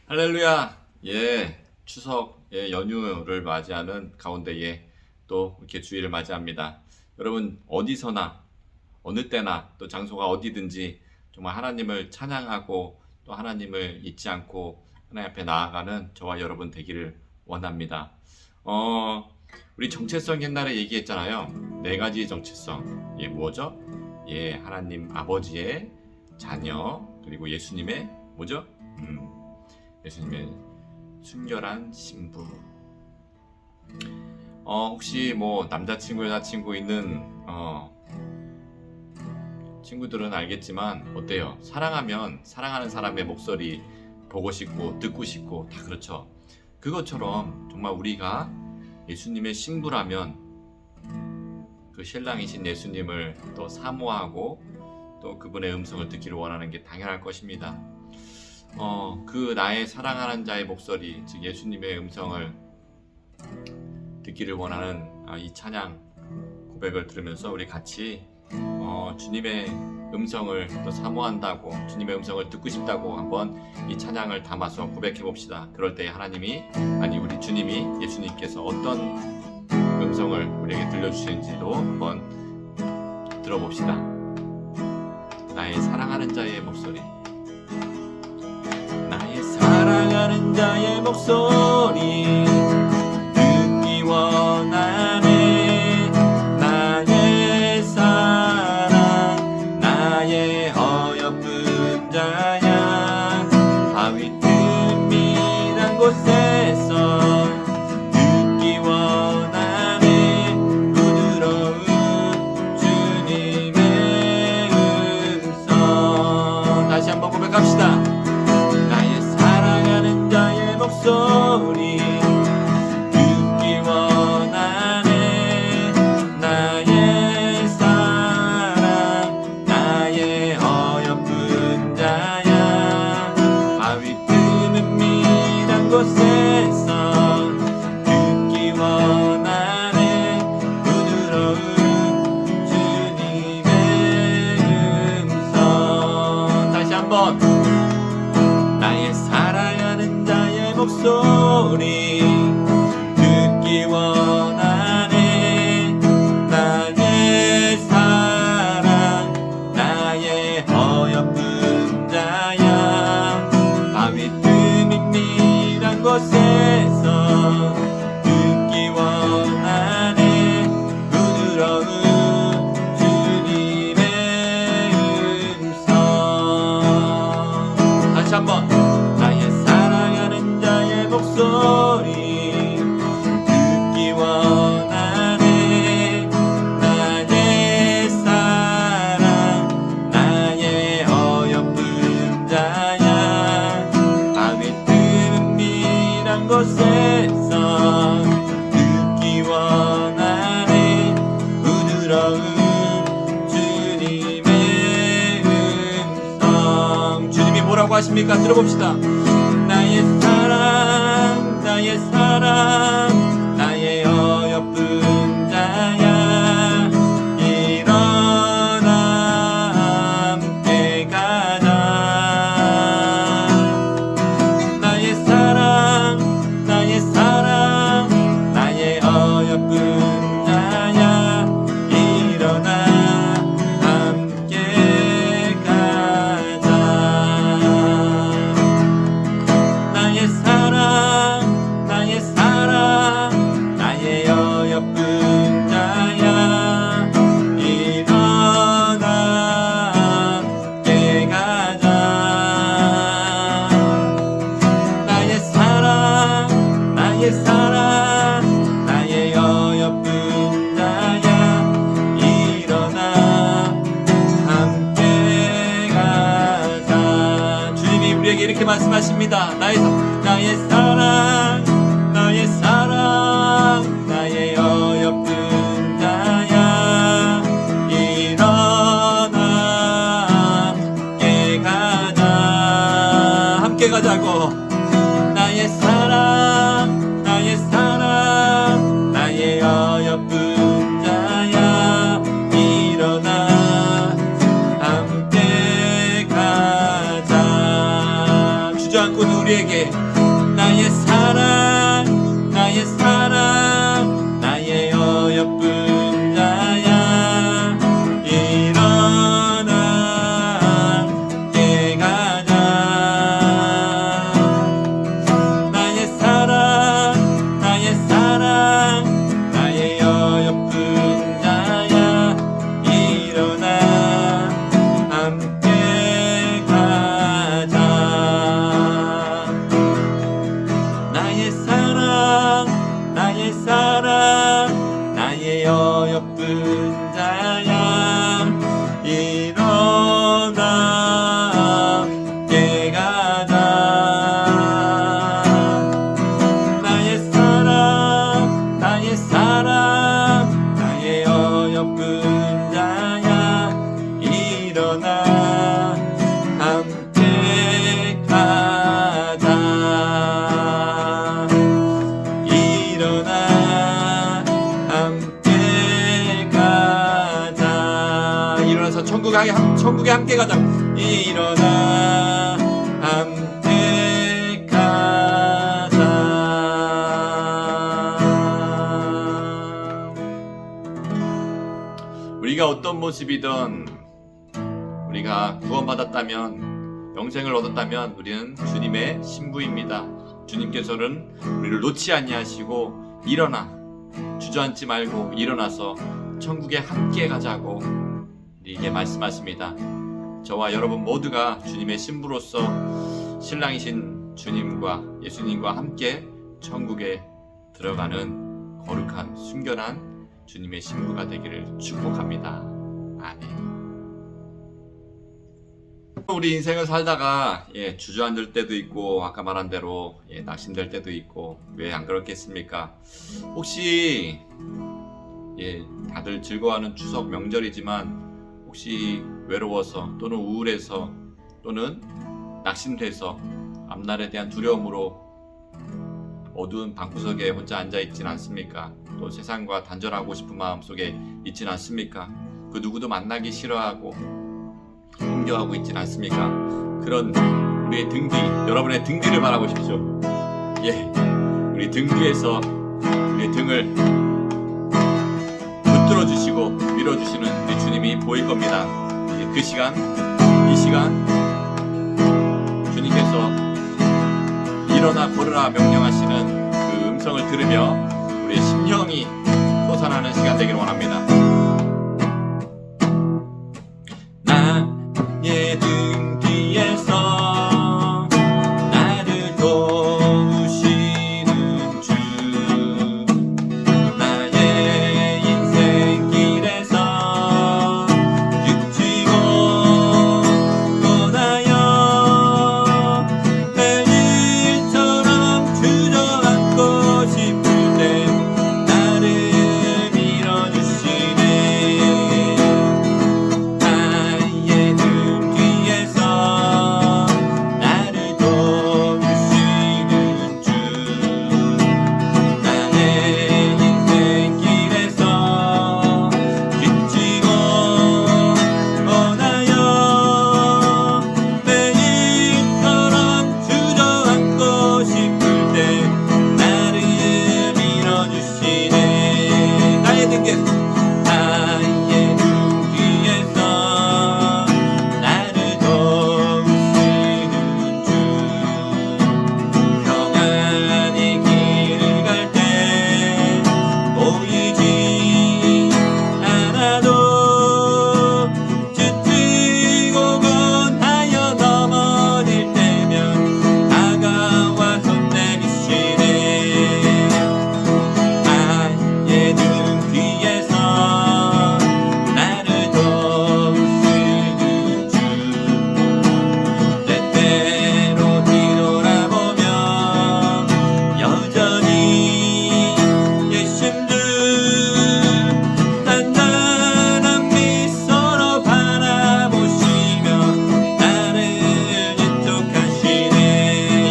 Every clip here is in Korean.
할렐루야. 추석 연휴를 맞이하는 가운데에 또 이렇게 주일을 맞이합니다. 여러분 어디서나 어느 때나 또 장소가 어디든지 정말 하나님을 찬양하고 또 하나님을 잊지 않고 하나님 앞에 나아가는 저와 여러분 되기를 원합니다. 우리 정체성 옛날에 얘기했잖아요. 네 가지 정체성. 뭐죠? 하나님 아버지의 자녀, 그리고 예수님의 뭐죠? 예수님의 순결한 신부. 혹시 뭐 남자친구 여자친구 있는 친구들은 알겠지만 어때요? 사랑하면 사랑하는 사람의 목소리 보고 싶고 듣고 싶고 다 그렇죠. 그것처럼 정말 우리가 예수님의 신부라면 그 신랑이신 예수님을 또 사모하고 또 그분의 음성을 듣기를 원하는 게 당연할 것입니다. 그 나의 사랑하는 자의 목소리, 즉 예수님의 음성을 듣기를 원하는 이 찬양 고백을 들으면서 우리 같이 주님의 음성을 또 사모한다고, 주님의 음성을 듣고 싶다고 한번 이 찬양을 담아서 고백해 봅시다. 그럴 때 하나님이, 우리 주님이, 예수님께서 어떤 음성을 우리에게 들려주시는지도 한번 들어봅시다. 나의 사랑하는 자의 목소리. 나의 사랑하는 자의 목소리 듣기 원하네. 나의 사랑, 나의 어여쁜 자야. 바위 틈이란 곳에서 듣기 원하네. 부드러운 주님의 음성. 다시 한번 고백합시다. 목소리 듣기 원하네. 나의 사랑, 나의 어여쁜 자야. 바위 틈은 미란 곳에서 듣기 원하네. 부드러운 주님의 음성. 다시 한번. 나의 사랑하는 자의 목소리 듣기 원하네. 나의 사랑, 나의 어여쁜 자야. 바위 틈이 미란 곳에서 듣기 원하네. 부드러운 주님의 음성. 다시 한번. 나의 사랑하는 자의 목소리 듣기 원하네. 나의 사랑, 나의 어여쁜 자야. 바위 틈은 미란 곳에서 듣기 원하네. 부드러운 주님의 음성. 주님이 뭐라고 하십니까? 들어봅시다. 나의 사랑, 나의 사랑, 나의 어여쁜 자야. 일어나 함께 가자. 나의 사랑, 나의 사랑, 나의 어여쁜 자야. 일어나 함께 가자. 나의 사랑, 나의 사랑, 나의 어여쁜 자야. 일어나 함께 가자. 나의 사랑, 나의 사랑, 나의 어여쁜 자야. 일어나 함께 가자. 주님이 우리에게 이렇게 말씀하십니다. 나의 사랑, 나의 사랑, 나의 어여쁜 자야. 일어나 함께 가자. 함께 가자고. 나의 사랑, 나의 사랑, 나의 어여쁜 자야. 일어나 함께 가자. 주저앉고 우리에게 나의 사랑 나의 사랑 나의 어여쁜 자야 일어나 함께 가자 나의 사랑 나의 사랑 나의 어여쁜 자야 일어나 함께 가자 나의 사랑 나의 사랑 나의 어여쁜 자야 일어나 함께 가자 나의 사랑 나의 사랑 나의 어여쁜 자야 일어나 함께 가자 일어나 함께 가자 일어나서 천국에 함께 가자 일어나 함께 가자 우리가 어떤 모습이든 우리가 구원받았다면 영생을 얻었다면 우리는 주님의 신부입니다. 주님께서는 우리를 놓지 아니하시고 일어나 주저앉지 말고 일어나서 천국에 함께 가자고 우리에게 말씀하십니다. 저와 여러분 모두가 주님의 신부로서 신랑이신 주님과 예수님과 함께 천국에 들어가는 거룩한 순결한 주님의 신부가 되기를 축복합니다. 아멘. 우리 인생을 살다가 주저앉을 때도 있고 아까 말한 대로 낙심될 때도 있고 왜 안 그렇겠습니까? 혹시 다들 즐거워하는 추석 명절이지만 혹시 외로워서 또는 우울해서 또는 낙심돼서 앞날에 대한 두려움으로 어두운 방구석에 혼자 앉아있진 않습니까? 또 세상과 단절하고 싶은 마음속에 있진 않습니까? 그 누구도 만나기 싫어하고 힘겨워하고 있진 않습니까? 그런 우리의 등 뒤, 여러분의 등 뒤를 바라보십시오. 우리 등 뒤에서 우리의 등을 붙들어 주시고 밀어 주시는 우리 주님이 보일 겁니다. 그 시간, 이 시간 주님께서 일어나 걸으라 명령하시는 그 음성을 들으며 우리의 심령이 솟아나는 시간 되기를 원합니다. 나의 등 뒤에서 나를 도우시는 주 나의 인생길에서 지치고 떠나요 매일처럼 주저앉고 싶을 때 나를 밀어주시네 나의 등 뒤에서 나를 도우시는 주 나의 인생길에서 지치고 떠나요 매일처럼 주저앉고 싶을 때 나를 밀어주시네 나의 등 뒤에서 나를 도우시는 주 평안히 길을 갈 때 보이지 않아도 지치고 권하여 넘어질 때면 다가와 손 내미시네 나의 등 뒤에서 나를 도우시는 주 때때로 뒤돌아보면 여전히 예수님들 단단한 미소로 바라보시며 나를 인도하시네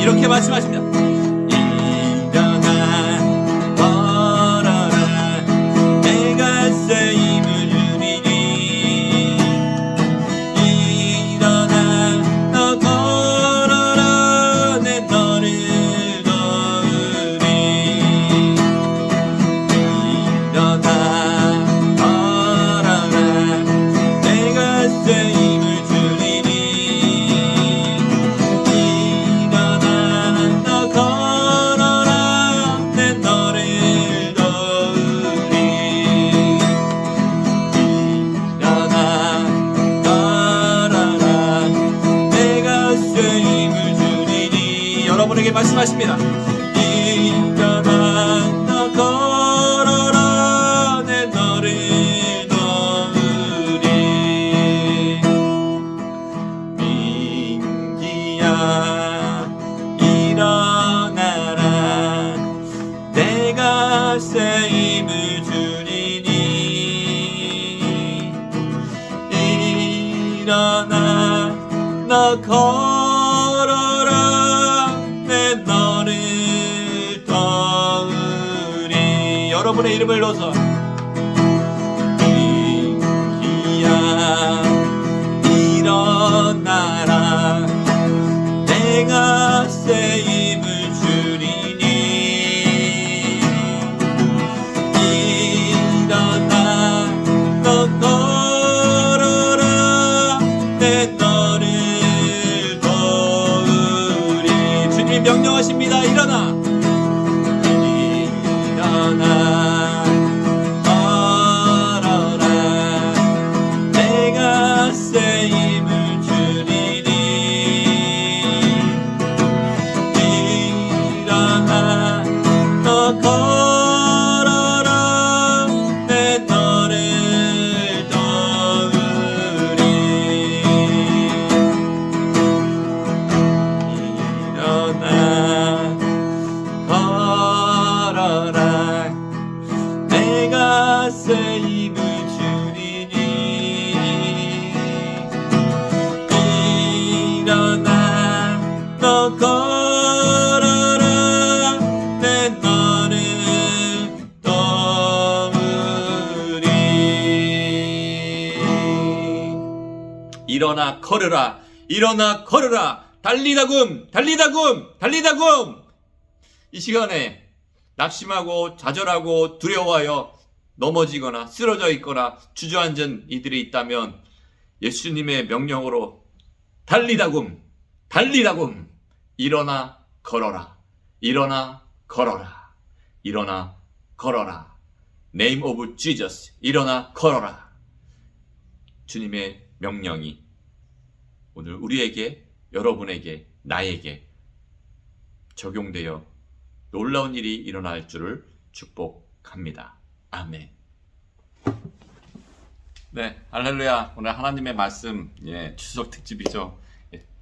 이렇게 말씀하십니다. 일어나 걸어라 내가 쓰임을 누리니 일어나 너 걸어라 여러분에게 말씀하십니다. 일어나 너 걸어라 내 너를 도우리. 민기야 일어나라 내가 새 힘을 주리니. 일어나 너 걸어라 내 너를 도우리. 여러분의 이름을 넣어서 민기야 일어나라 내가 새 힘을 주리니. 일어나 너 걸어라 내 너를 도우리. 주님이 명령하십니다. 일어나 일어나 걸어라 내가 새 힘을 주리니. 일어나 너 걸어라 내 너를 도우리. 일어나 걸어라 내가 새 힘을 주리니. 일어나 너 걸어라 내 너를 도우리. 일어나 걸으라 일어나 걸으라 달리다굼 달리다굼 달리다굼. 이 시간에 낙심하고 좌절하고 두려워하여 넘어지거나 쓰러져 있거나 주저앉은 이들이 있다면 예수님의 명령으로 달리다굼 달리다굼 일어나 걸어라 일어나 걸어라 일어나 걸어라. Name of Jesus 일어나 걸어라. 주님의 명령이 오늘 우리에게 여러분에게 나에게 적용되어 놀라운 일이 일어날 줄을 축복합니다. 아멘. 네, 할렐루야. 오늘 하나님의 말씀 추석 특집이죠.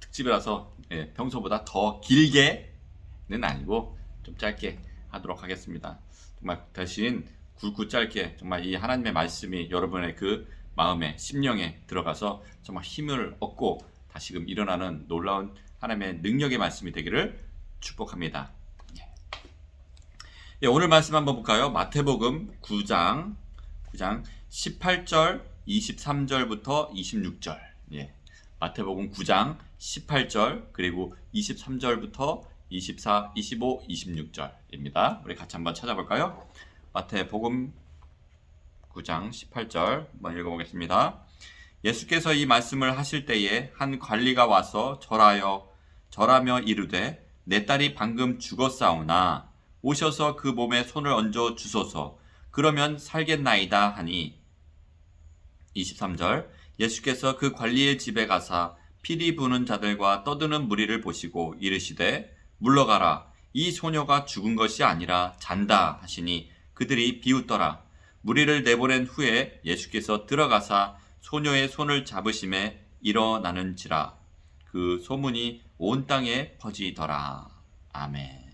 특집이라서 평소보다 더 길게는 아니고 좀 짧게 하도록 하겠습니다. 정말 대신 굵고 짧게 정말 이 하나님의 말씀이 여러분의 그 마음에 심령에 들어가서 정말 힘을 얻고 다시금 일어나는 놀라운 하나님의 능력의 말씀이 되기를 축복합니다. 오늘 말씀 한번 볼까요? 마태복음 9장 18절 23절부터 26절. 마태복음 9장 18절 그리고 23절부터 24, 25, 26절입니다. 우리 같이 한번 찾아볼까요? 마태복음 9장 18절 한번 읽어보겠습니다. 예수께서 이 말씀을 하실 때에 한 관리가 와서 절하며 이르되 내 딸이 방금 죽었사오나 오셔서 그 몸에 손을 얹어 주소서. 그러면 살겠나이다 하니. 23절 예수께서 그 관리의 집에 가사 피리 부는 자들과 떠드는 무리를 보시고 이르시되 물러가라. 이 소녀가 죽은 것이 아니라 잔다 하시니 그들이 비웃더라. 무리를 내보낸 후에 예수께서 들어가사 소녀의 손을 잡으심에 일어나는지라. 그 소문이 온 땅에 퍼지더라. 아멘.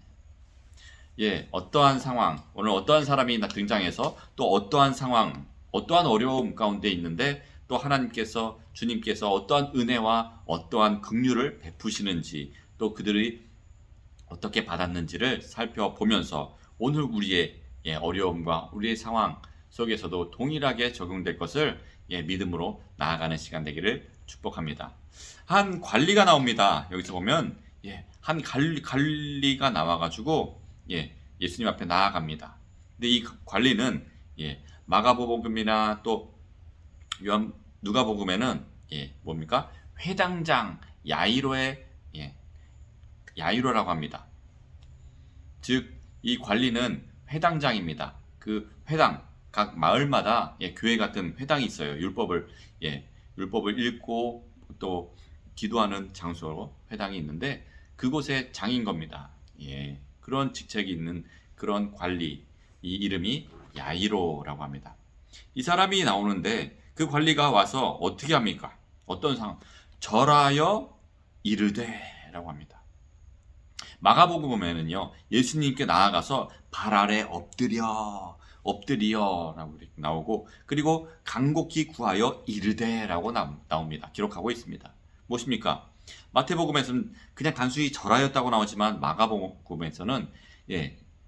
어떠한 상황, 오늘 어떠한 사람이 등장해서 또 어떠한 상황, 어떠한 어려움 가운데 있는데 또 하나님께서, 주님께서 어떠한 은혜와 어떠한 긍휼을 베푸시는지 또 그들이 어떻게 받았는지를 살펴보면서 오늘 우리의 어려움과 우리의 상황 속에서도 동일하게 적용될 것을 믿음으로 나아가는 시간 되기를 축복합니다. 한 관리가 나옵니다. 여기서 보면 한 관리가 나와가지고 예수님 앞에 나아갑니다. 근데 이 관리는 마가복음이나 또 누가복음에는 뭡니까? 회당장 야이로의 야이로라고 합니다. 즉 이 관리는 회당장입니다. 그 회당 각 마을마다 교회 같은 회당이 있어요. 율법을 읽고 또 기도하는 장소로 회당이 있는데 그곳의 장인 겁니다. 예, 그런 직책이 있는 그런 관리, 이 이름이 야이로라고 합니다. 이 사람이 나오는데 그 관리가 와서 어떻게 합니까? 어떤 상황? 절하여 이르되라고 합니다. 마가복음에는요, 예수님께 나아가서 발 아래 엎드리어라고 나오고, 그리고 간곡히 구하여 이르되라고 나옵니다. 기록하고 있습니다. 무엇입니까? 마태복음에서는 그냥 단순히 절하였다고 나오지만 마가복음에서는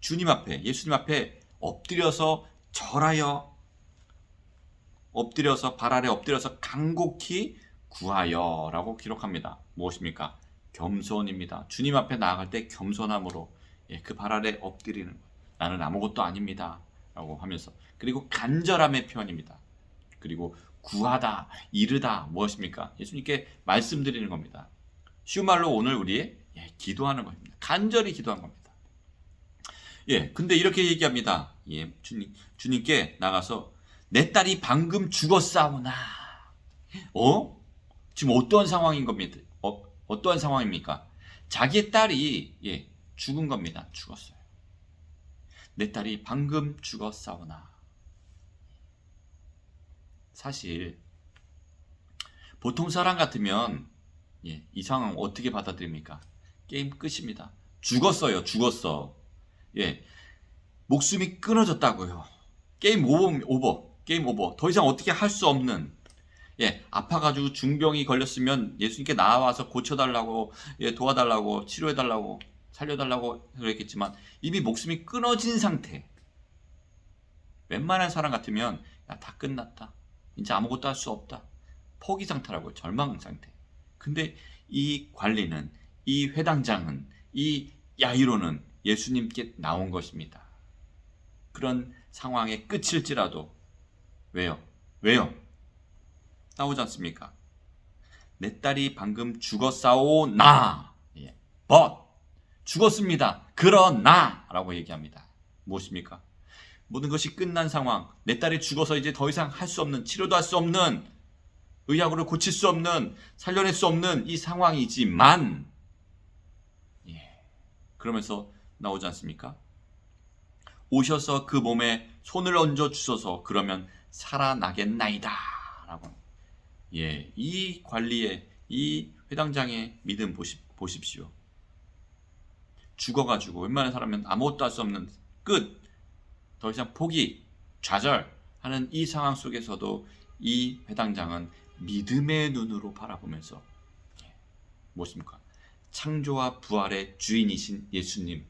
주님 앞에, 예수님 앞에 엎드려서 절하여, 엎드려서 발 아래 엎드려서 간곡히 구하여라고 기록합니다. 무엇입니까? 겸손입니다. 주님 앞에 나아갈 때 겸손함으로 그 발 아래 엎드리는 것. 나는 아무것도 아닙니다 라고 하면서, 그리고 간절함의 표현입니다. 그리고 구하다, 이르다, 무엇입니까? 예수님께 말씀드리는 겁니다. 쉬운 말로 오늘 우리 기도하는 겁니다. 간절히 기도한 겁니다. 근데 이렇게 얘기합니다. 주님께 나가서 내 딸이 방금 죽었사오나. 지금 어떠한 상황인 겁니다. 어떠한 상황입니까? 자기의 딸이 죽은 겁니다. 죽었어요. 내 딸이 방금 죽었사오나. 사실 보통 사람 같으면 이 상황 어떻게 받아들입니까? 게임 끝입니다. 죽었어요. 죽었어. 목숨이 끊어졌다고요. 게임 오버. 게임 오버. 더 이상 어떻게 할 수 없는, 아파가지고 중병이 걸렸으면 예수님께 나와서 고쳐달라고, 도와달라고, 치료해달라고, 살려달라고 그랬겠지만 이미 목숨이 끊어진 상태. 웬만한 사람 같으면 다 끝났다. 이제 아무것도 할 수 없다. 포기 상태라고요. 절망 상태. 근데 이 관리는, 이 회당장은, 이 야이로는 예수님께 나온 것입니다. 그런 상황의 끝일지라도 왜요? 나오지 않습니까? 내 딸이 방금 죽었사오나. but 죽었습니다. 그러나 라고 얘기합니다. 무엇입니까? 모든 것이 끝난 상황, 내 딸이 죽어서 이제 더 이상 할 수 없는, 치료도 할 수 없는, 의학으로 고칠 수 없는, 살려낼 수 없는 이 상황이지만, 그러면서 나오지 않습니까? 오셔서 그 몸에 손을 얹어 주소서. 그러면 살아나겠나이다 라고. 이 관리의, 이 회당장의 믿음 보십시오. 죽어가지고 웬만한 사람은 아무것도 할 수 없는 끝, 더 이상 포기, 좌절하는 이 상황 속에서도 이 회당장은 믿음의 눈으로 바라보면서 무엇입니까? 창조와 부활의 주인이신 예수님,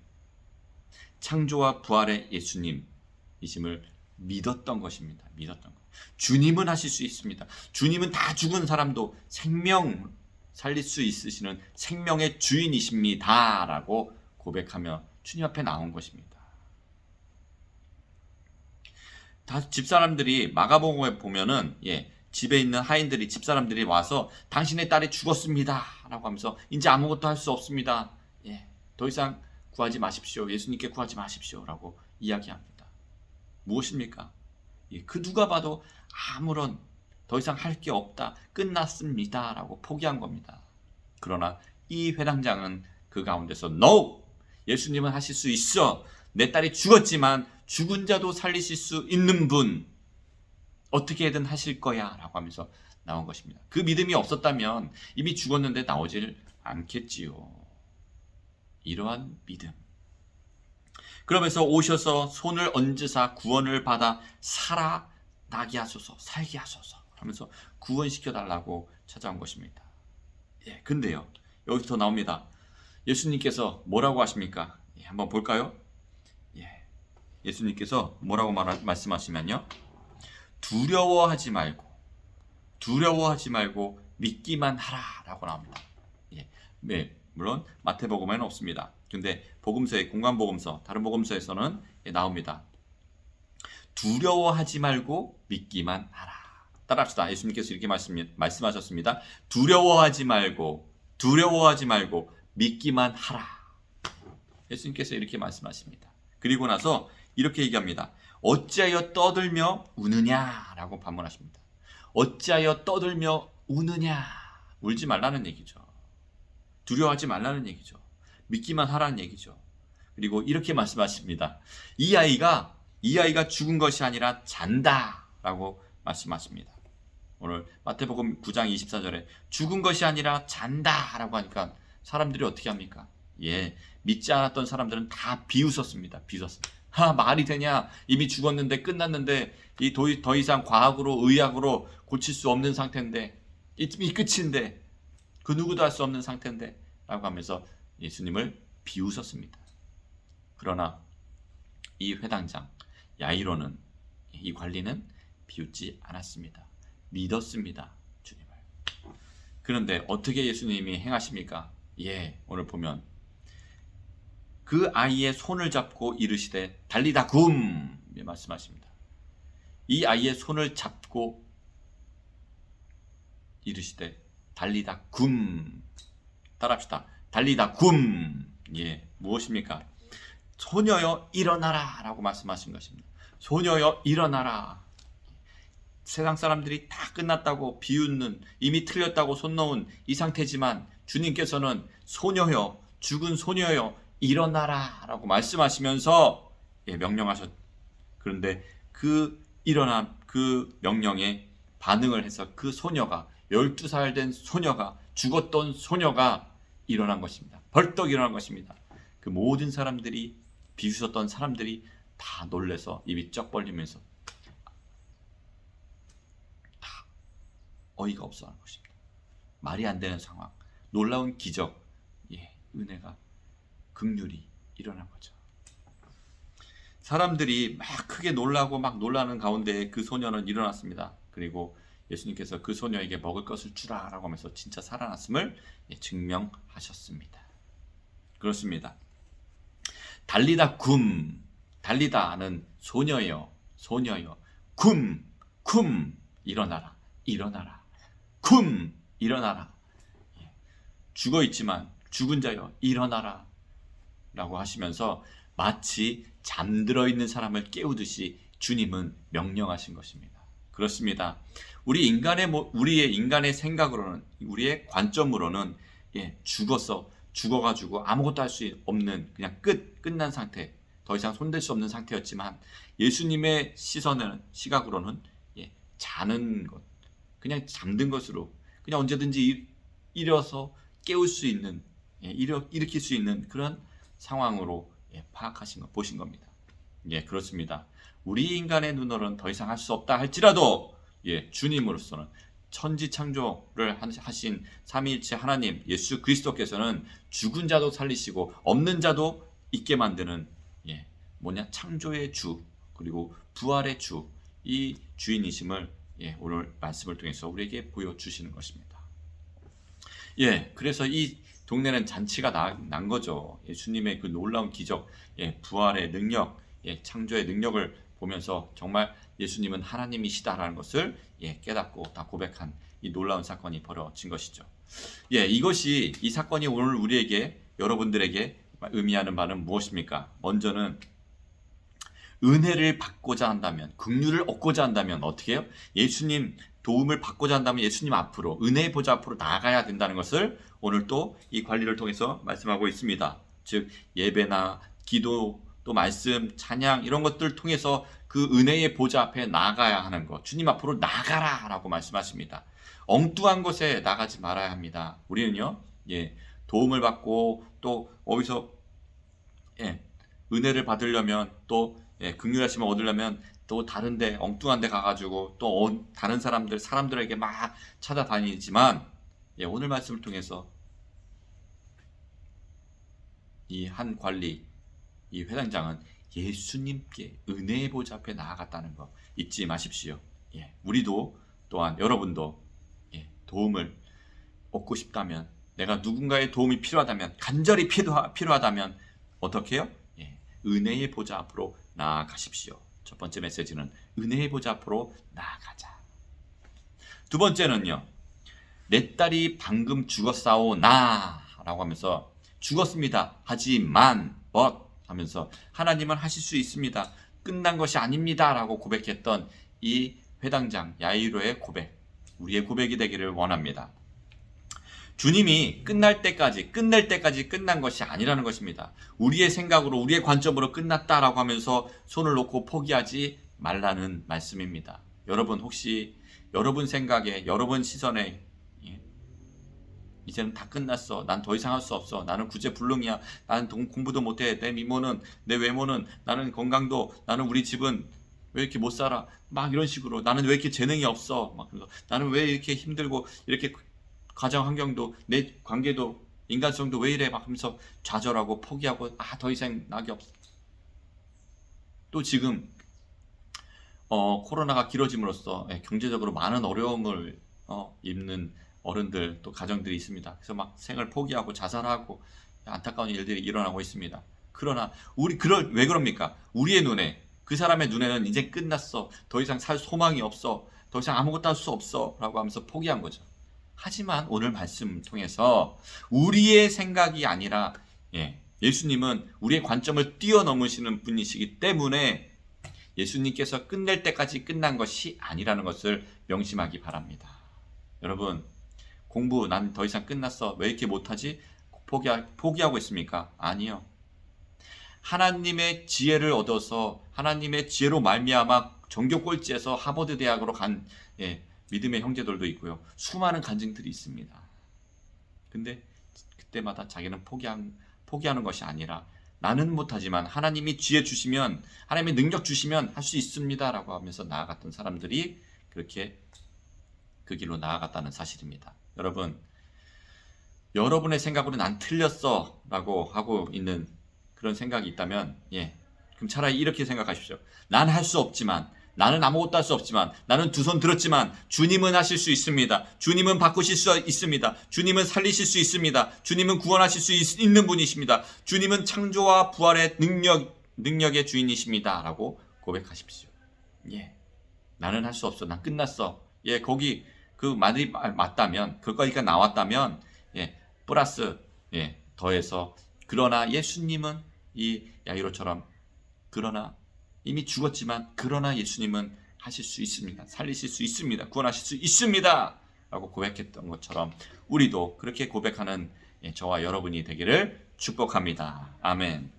창조와 부활의 예수님이심을 믿었던 것입니다. 믿었던 것. 주님은 하실 수 있습니다. 주님은 다 죽은 사람도 생명 살릴 수 있으시는 생명의 주인이십니다 라고 고백하며 주님 앞에 나온 것입니다. 다 집사람들이, 마가복음에 보면은 집에 있는 하인들이, 집사람들이 와서 당신의 딸이 죽었습니다 라고 하면서 이제 아무것도 할 수 없습니다. 더 이상 구하지 마십시오. 예수님께 구하지 마십시오 라고 이야기합니다. 무엇입니까? 그 누가 봐도 아무런 더 이상 할 게 없다, 끝났습니다 라고 포기한 겁니다. 그러나 이 회당장은 그 가운데서 No! 예수님은 하실 수 있어. 내 딸이 죽었지만 죽은 자도 살리실 수 있는 분, 어떻게든 하실 거야 라고 하면서 나온 것입니다. 그 믿음이 없었다면 이미 죽었는데 나오질 않겠지요. 이러한 믿음. 그러면서 오셔서 손을 얹으사 구원을 받아 살아나게 하소서, 살게 하소서 하면서 구원시켜 달라고 찾아온 것입니다. 근데요, 여기서 더 나옵니다. 예수님께서 뭐라고 하십니까? 한번 볼까요? 예수님께서 뭐라고 말씀하시면요, 두려워하지 말고 믿기만 하라 라고 나옵니다. 물론 마태복음에는 없습니다. 근데 복음서에, 공관복음서, 다른 복음서에서는 나옵니다. 두려워하지 말고 믿기만 하라. 따라합시다. 예수님께서 이렇게 말씀하셨습니다. 두려워하지 말고 믿기만 하라. 예수님께서 이렇게 말씀하십니다. 그리고 나서 이렇게 얘기합니다. 어찌하여 떠들며 우느냐라고 반문하십니다. 어찌하여 떠들며 우느냐. 울지 말라는 얘기죠. 두려워하지 말라는 얘기죠. 믿기만 하라는 얘기죠. 그리고 이렇게 말씀하십니다. 이 아이가 죽은 것이 아니라 잔다라고 말씀하십니다. 오늘 마태복음 9장 24절에 죽은 것이 아니라 잔다라고 하니까 사람들이 어떻게 합니까? 믿지 않았던 사람들은 다 비웃었습니다. 말이 되냐? 이미 죽었는데, 끝났는데, 더 이상 과학으로, 의학으로 고칠 수 없는 상태인데, 이미 끝인데, 그 누구도 할 수 없는 상태인데 라고 하면서 예수님을 비웃었습니다. 그러나 이 회당장 야이로는, 이 관리는 비웃지 않았습니다. 믿었습니다. 주님을. 그런데 어떻게 예수님이 행하십니까? 오늘 보면 그 아이의 손을 잡고 이르시되 달리다 굼 말씀하십니다. 이 아이의 손을 잡고 이르시되 달리다 굼. 따라합시다. 달리다 굼. 무엇입니까? 소녀여 일어나라 라고 말씀하신 것입니다. 소녀여 일어나라. 세상 사람들이 다 끝났다고 비웃는, 이미 틀렸다고 손 놓은 이 상태지만 주님께서는 소녀여, 죽은 소녀여 일어나라 라고 말씀하시면서 명령하셨. 그런데 그 명령에 반응을 해서 그 소녀가, 12살 된 소녀가, 죽었던 소녀가 일어난 것입니다. 벌떡 일어난 것입니다. 그 모든 사람들이, 비웃었던 사람들이 다 놀래서 입이 쩍 벌리면서 다 어이가 없어 하는 것입니다. 말이 안 되는 상황, 놀라운 기적, 은혜가, 긍휼이 일어난 거죠. 사람들이 막 크게 놀라고 막 놀라는 가운데 그 소녀는 일어났습니다. 그리고 예수님께서 그 소녀에게 먹을 것을 주라 라고 하면서 진짜 살아났음을 증명하셨습니다. 그렇습니다. 달리다 굼. 달리다는 소녀여, 굼 일어나라, 굼 일어나라. 죽어 있지만 죽은 자여 일어나라 라고 하시면서 마치 잠들어 있는 사람을 깨우듯이 주님은 명령하신 것입니다. 그렇습니다. 우리의 인간의 생각으로는, 우리의 관점으로는 죽어가지고 아무것도 할 수 없는, 그냥 끝난 상태, 더 이상 손댈 수 없는 상태였지만 예수님의 시각으로는 자는 것, 그냥 잠든 것으로, 그냥 언제든지 일어서 깨울 수 있는, 일으킬 수 있는 그런 상황으로 보신 겁니다. 그렇습니다. 우리 인간의 눈으로는 더 이상 할 수 없다 할지라도 주님으로서는, 천지 창조를 하신 삼위일체 하나님 예수 그리스도께서는 죽은 자도 살리시고 없는 자도 있게 만드는 창조의 주, 그리고 부활의 주, 이 주인이심을 오늘 말씀을 통해서 우리에게 보여주시는 것입니다. 그래서 이 동네는 잔치가 난 거죠. 예수님의 그 놀라운 기적, 부활의 능력, 창조의 능력을 보면서 정말 예수님은 하나님이시다라는 것을 깨닫고 다 고백한 이 놀라운 사건이 벌어진 것이죠. 이 사건이 오늘 우리에게, 여러분들에게 의미하는 바는 무엇입니까? 먼저는 은혜를 받고자 한다면, 긍휼을 얻고자 한다면 어떻게 해요? 예수님 도움을 받고자 한다면 예수님 앞으로, 은혜의 보좌 앞으로 나아가야 된다는 것을 오늘 또 이 관리를 통해서 말씀하고 있습니다. 즉 예배나 기도, 또 말씀, 찬양 이런 것들을 통해서 그 은혜의 보좌 앞에 나아가야 하는 것, 주님 앞으로 나가라 라고 말씀하십니다. 엉뚱한 곳에 나가지 말아야 합니다. 우리는요, 도움을 받고 또 어디서 은혜를 받으려면, 또 긍휼하심을 얻으려면 또 다른데, 엉뚱한 데 가가지고 또 다른 사람들에게 막 찾아다니지만, 오늘 말씀을 통해서 이 한 관리, 이 회당장은 예수님께 은혜의 보좌 앞에 나아갔다는 거 잊지 마십시오. 우리도 또한, 여러분도 도움을 얻고 싶다면, 내가 누군가의 도움이 필요하다면, 간절히 필요하다면 어떻게 해요? 은혜의 보좌 앞으로 나아가십시오. 첫 번째 메시지는 은혜의 보좌 앞으로 나아가자. 두 번째는요, 내 딸이 방금 죽었사오나 라고 하면서, 죽었습니다 하지만 but 하면서 하나님은 하실 수 있습니다, 끝난 것이 아닙니다 라고 고백했던 이 회당장 야이로의 고백, 우리의 고백이 되기를 원합니다. 주님이 끝낼 때까지 끝난 것이 아니라는 것입니다. 우리의 생각으로 우리의 관점으로 끝났다라고 하면서 손을 놓고 포기하지 말라는 말씀입니다. 여러분 혹시 여러분 생각에 여러분 시선에 이제는 다 끝났어. 난 더 이상 할 수 없어. 나는 구제불능이야. 나는 공부도 못해. 내 미모는 내 외모는 나는 건강도 나는 우리 집은 왜 이렇게 못 살아? 막 이런 식으로 나는 왜 이렇게 재능이 없어? 막 나는 왜 이렇게 힘들고 이렇게 가정 환경도 내 관계도 인간성도 왜 이래? 막 하면서 좌절하고 포기하고 더 이상 낙이 없어. 또 지금 코로나가 길어짐으로써 경제적으로 많은 어려움을 입는 어른들 또 가정들이 있습니다. 그래서 막 생을 포기하고 자살하고 안타까운 일들이 일어나고 있습니다. 그러나 왜 그럽니까? 우리의 눈에 그 사람의 눈에는 이제 끝났어. 더 이상 살 소망이 없어. 더 이상 아무것도 할 수 없어. 라고 하면서 포기한 거죠. 하지만 오늘 말씀 통해서 우리의 생각이 아니라 예수님은 우리의 관점을 뛰어넘으시는 분이시기 때문에 예수님께서 끝낼 때까지 끝난 것이 아니라는 것을 명심하기 바랍니다. 여러분 공부 난 더 이상 끝났어. 왜 이렇게 못하지? 포기하고 있습니까? 아니요. 하나님의 지혜를 얻어서 하나님의 지혜로 말미암아 전교 꼴찌에서 하버드 대학으로 간 믿음의 형제들도 있고요. 수많은 간증들이 있습니다. 근데 그때마다 자기는 포기하는 것이 아니라 나는 못하지만 하나님이 지혜 주시면 하나님의 능력 주시면 할 수 있습니다 라고 하면서 나아갔던 사람들이 그렇게 그 길로 나아갔다는 사실입니다. 여러분 여러분의 생각으로 난 틀렸어 라고 하고 있는 그런 생각이 있다면 그럼 차라리 이렇게 생각하십시오. 난 할 수 없지만 나는 아무것도 할 수 없지만 나는 두 손 들었지만 주님은 하실 수 있습니다. 주님은 바꾸실 수 있습니다. 주님은 살리실 수 있습니다. 주님은 구원하실 수 있는 분이십니다. 주님은 창조와 부활의 능력의 주인이십니다 라고 고백하십시오. 나는 할 수 없어. 난 끝났어. 거기 그 말이 맞다면 그거기가 나왔다면 플러스 더해서 그러나 예수님은 이 야이로처럼 그러나 이미 죽었지만 그러나 예수님은 하실 수 있습니다. 살리실 수 있습니다. 구원하실 수 있습니다 라고 고백했던 것처럼 우리도 그렇게 고백하는 저와 여러분이 되기를 축복합니다. 아멘.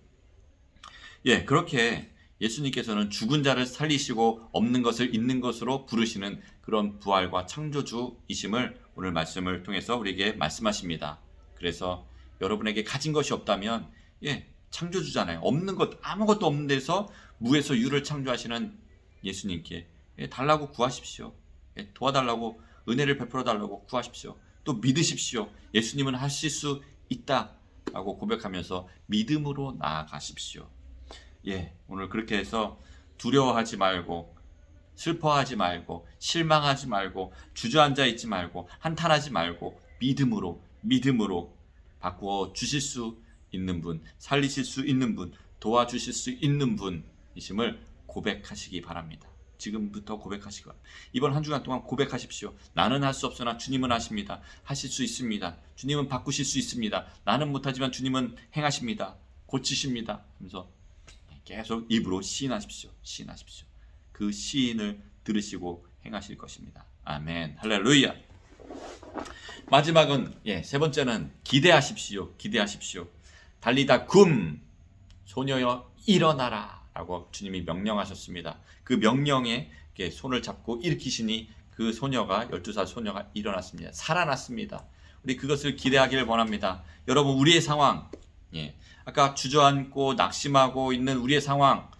그렇게 예수님께서는 죽은 자를 살리시고 없는 것을 있는 것으로 부르시는 그런 부활과 창조주이심을 오늘 말씀을 통해서 우리에게 말씀하십니다. 그래서 여러분에게 가진 것이 없다면 창조주잖아요. 없는 것 아무것도 없는 데서 무에서 유를 창조하시는 예수님께 달라고 구하십시오. 도와달라고 은혜를 베풀어 달라고 구하십시오. 또 믿으십시오. 예수님은 하실 수 있다라고 고백하면서 믿음으로 나아가십시오. 오늘 그렇게 해서 두려워하지 말고 슬퍼하지 말고 실망하지 말고 주저앉아 있지 말고 한탄하지 말고 믿음으로 바꾸어 주실 수 있는 분, 살리실 수 있는 분, 도와주실 수 있는 분이심을 고백하시기 바랍니다. 지금부터 고백하시기 바랍니다. 이번 한 주간 동안 고백하십시오. 나는 할 수 없으나 주님은 하십니다. 하실 수 있습니다. 주님은 바꾸실 수 있습니다. 나는 못하지만 주님은 행하십니다. 고치십니다. 하면서 계속 입으로 시인하십시오. 그 시인을 들으시고 행하실 것입니다. 아멘. 할렐루야. 마지막은 세 번째는 기대하십시오. 달리다 굼 소녀여 일어나라 라고 주님이 명령하셨습니다. 그 명령에 손을 잡고 일으키시니 그 소녀가 12살 소녀가 일어났습니다. 살아났습니다. 우리 그것을 기대하기를 원합니다. 여러분 우리의 상황 아까 주저앉고 낙심하고 있는 우리의 상황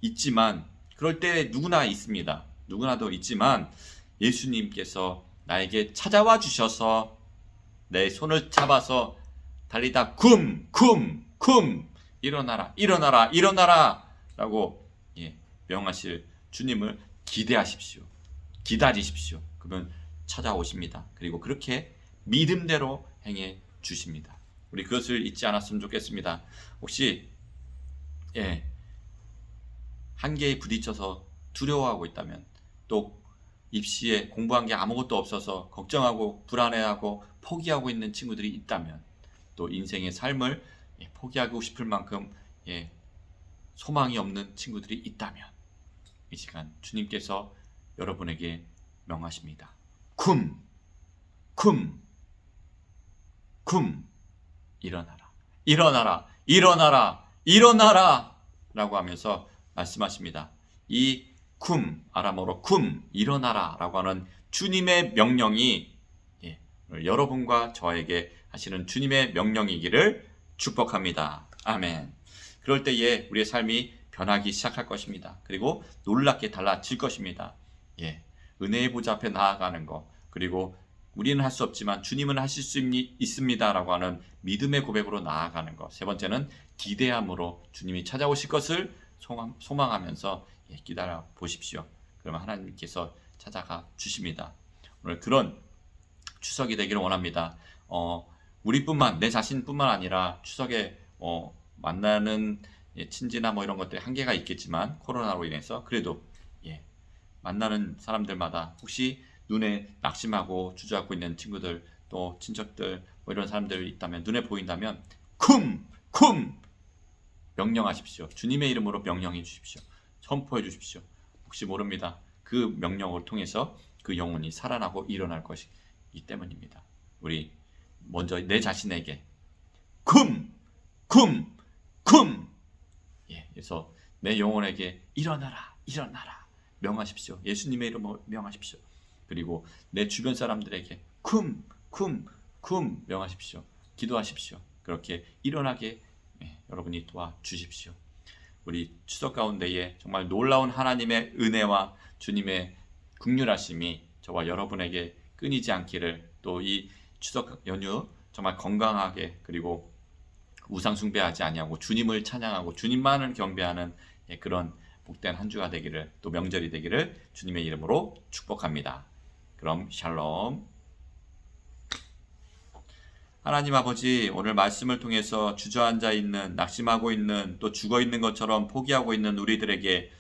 있지만 그럴 때 누구나 있습니다. 누구나도 있지만 예수님께서 나에게 찾아와 주셔서 내 손을 잡아서 달리다 굼 일어나라 라고 명하실 주님을 기대하십시오. 기다리십시오. 그러면 찾아오십니다. 그리고 그렇게 믿음대로 행해 주십니다. 우리 그것을 잊지 않았으면 좋겠습니다. 혹시 한계에 부딪혀서 두려워하고 있다면 또 입시에 공부한 게 아무것도 없어서 걱정하고 불안해하고 포기하고 있는 친구들이 있다면 또 인생의 삶을 포기하고 싶을 만큼 소망이 없는 친구들이 있다면 이 시간 주님께서 여러분에게 명하십니다. 굼 일어나라, 일어나라, 일어나라, 일어나라 라고 하면서 말씀하십니다. 이 아람어로 일어나라 라고 하는 주님의 명령이 여러분과 저에게 하시는 주님의 명령이기를 축복합니다. 아멘. 그럴 때에 우리의 삶이 변하기 시작할 것입니다. 그리고 놀랍게 달라질 것입니다. 은혜의 보좌 앞에 나아가는 것, 그리고 우리는 할 수 없지만 주님은 하실 수 있습니다 라고 하는 믿음의 고백으로 나아가는 것. 세 번째는 기대함으로 주님이 찾아오실 것을 소망하면서 기다려 보십시오. 그러면 하나님께서 찾아가 주십니다. 오늘 그런 추석이 되기를 원합니다. 내 자신뿐만 아니라 추석에 만나는 친지나 이런 것들이 한계가 있겠지만 코로나로 인해서 그래도 만나는 사람들마다 혹시 눈에 낙심하고 주저앉고 있는 친구들, 또 친척들 이런 사람들이 있다면, 눈에 보인다면 명령하십시오. 주님의 이름으로 명령해 주십시오. 선포해 주십시오. 혹시 모릅니다. 그 명령을 통해서 그 영혼이 살아나고 일어날 것이기 때문입니다. 우리 먼저 내 자신에게 그래서 내 영혼에게 일어나라 명하십시오. 예수님의 이름으로 명하십시오. 그리고 내 주변 사람들에게 명하십시오. 기도하십시오. 그렇게 일어나게 여러분이 도와주십시오. 우리 추석 가운데에 정말 놀라운 하나님의 은혜와 주님의 긍휼하심이 저와 여러분에게 끊이지 않기를, 또 이 추석 연휴 정말 건강하게, 그리고 우상 숭배하지 아니하고 주님을 찬양하고 주님만을 경배하는 그런 복된 한 주가 되기를, 또 명절이 되기를 주님의 이름으로 축복합니다. 그럼 샬롬. 하나님 아버지, 오늘 말씀을 통해서 주저앉아 있는, 낙심하고 있는, 또 죽어 있는 것처럼 포기하고 있는 우리들에게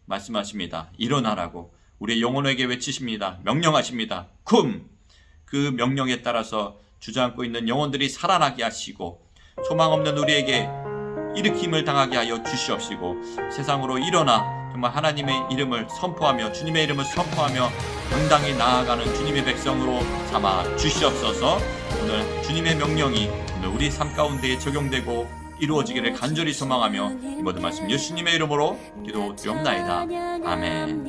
말씀하십니다. 일어나라고 우리의 영혼에게 외치십니다. 명령하십니다. 그 명령에 따라서 주저앉고 있는 영혼들이 살아나게 하시고, 소망 없는 우리에게 일으킴을 당하게 하여 주시옵시고, 세상으로 일어나 정말 하나님의 이름을 선포하며 주님의 이름을 선포하며 당당히 나아가는 주님의 백성으로 삼아 주시옵소서. 오늘 주님의 명령이 오늘 우리 삶 가운데에 적용되고 이루어지기를 간절히 소망하며 이 모든 말씀 예수님의 이름으로 기도드리옵나이다. 아멘.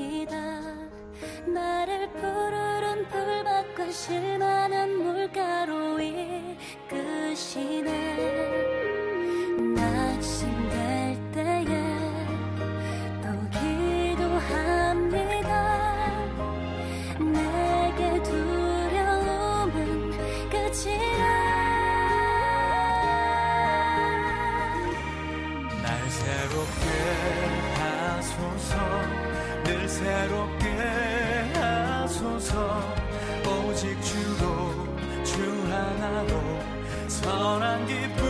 나를 푸르른 풀밭과 실만한 물가로 이끄시네. 낙심될 때에 또 기도합니다. 내게 두려움은 끝이라. 날 새롭게 하소서, 늘 새롭게 하소서. 오직 주로 주 하나로 선한 기쁨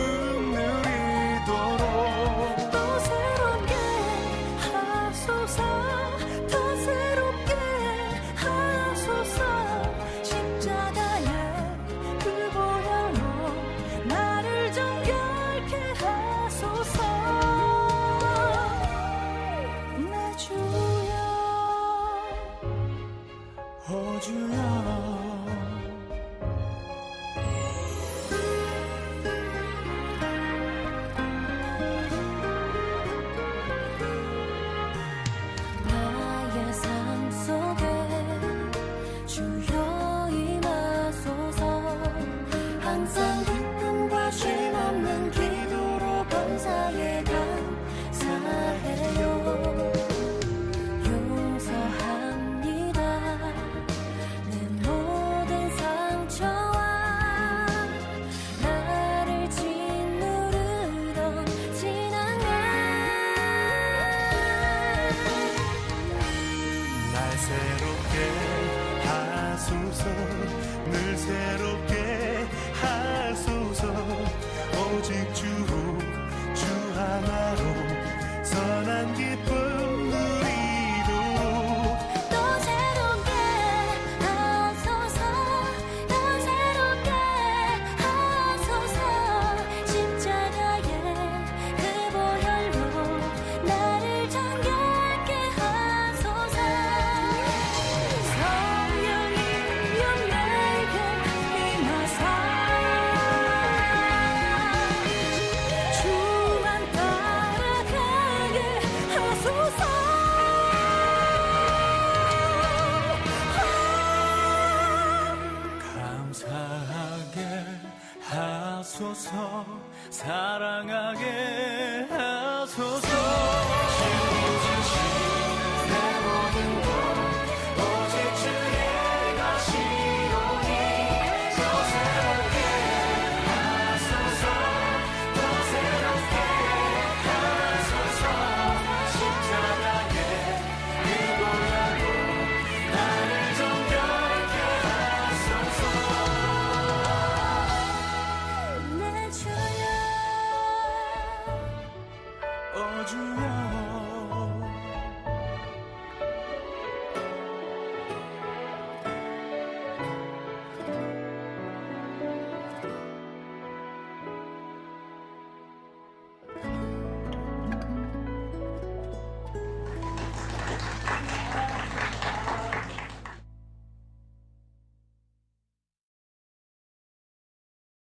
사랑하게